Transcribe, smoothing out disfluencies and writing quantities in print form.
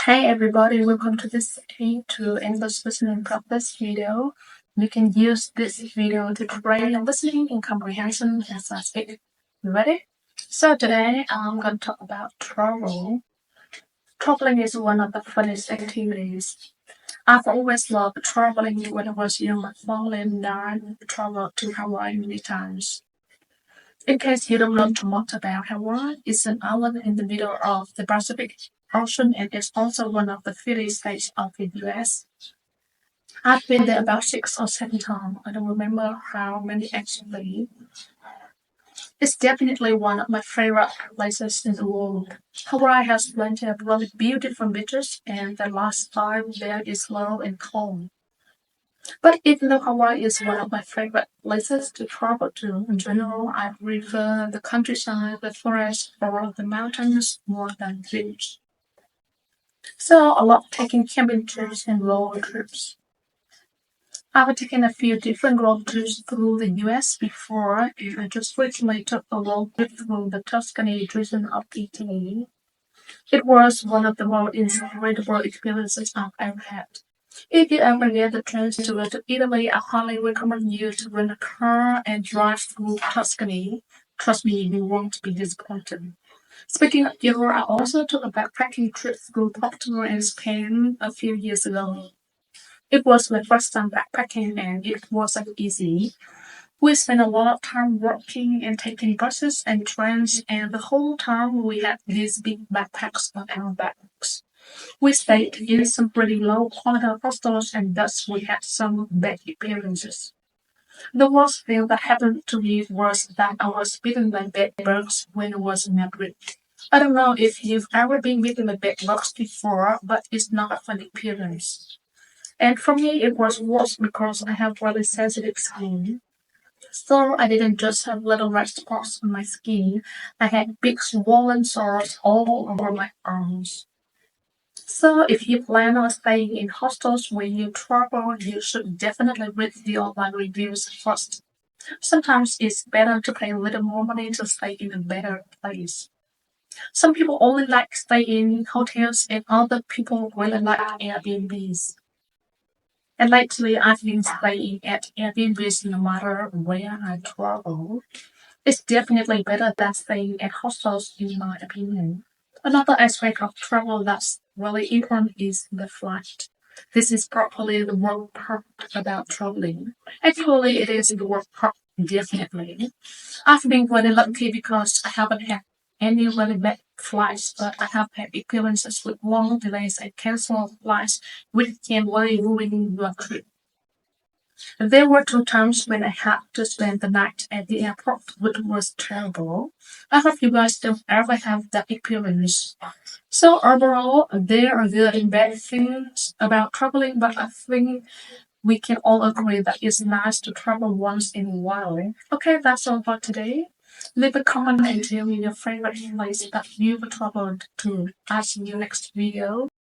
Hey everybody, welcome to this to English listening practice video. You can use this video to train listening and comprehension as I speak. You ready? So today I'm going to talk about travel. Traveling is one of the funnest activities. I've always loved traveling. When I was young, my family and I traveled to Hawaii many times. In case you don't know too much about Hawaii, it's an island in the middle of the Pacific Ocean and it's also one of the 50 states of the US. I've been there about 6 or 7 times. I don't remember how many actually. It's definitely one of my favorite places in the world. Hawaii has plenty of really beautiful beaches and the lifestyle there is slow and calm. But even though Hawaii is one of my favorite places to travel to, in general, I prefer the countryside, the forest, or the mountains more than beach. So I love taking camping trips and road trips. I've taken a few different road trips through the US before, and I just recently took a road trip through the Tuscany region of Italy. It was one of the most incredible experiences I've ever had. If you ever get the chance to go to Italy, I highly recommend you to rent a car and drive through Tuscany. Trust me, you won't be disappointed. Speaking of Europe, I also took a backpacking trip through Portugal and Spain a few years ago. It was my first time backpacking and it wasn't easy. We spent a lot of time walking and taking buses and trains, and the whole time we had these big backpacks on our backs. We stayed in some pretty low quality hostels and thus we had some bad experiences. The worst thing that happened to me was that I was bitten by bed bugs when I was in Madrid. I don't know if you've ever been bitten by bed bugs before, but it's not a fun experience. And for me, it was worse because I have really sensitive skin. So I didn't just have little red spots on my skin, I had big swollen sores all over my arms. So if you plan on staying in hostels when you travel, you should definitely read the online reviews first. Sometimes it's better to pay a little more money to stay in a better place. Some people only like stay in hotels and other people really like Airbnbs. And lately I've been staying at Airbnbs no matter where I travel. It's definitely better than staying at hostels in my opinion. Another aspect of travel that's really important is the flight. This is probably the worst part about traveling. Actually, it is the worst part, definitely. I've been really lucky because I haven't had any really bad flights, but I have had experiences with long delays and canceled flights, which can really ruin your trip. There were 2 times when I had to spend the night at the airport, which was terrible. I hope you guys don't ever have that experience. So overall, there are good and bad things about traveling, but I think we can all agree that it's nice to travel once in a while. Okay, that's all for today. Leave a comment and tell me your favorite place that you've traveled to. I'll see you next video.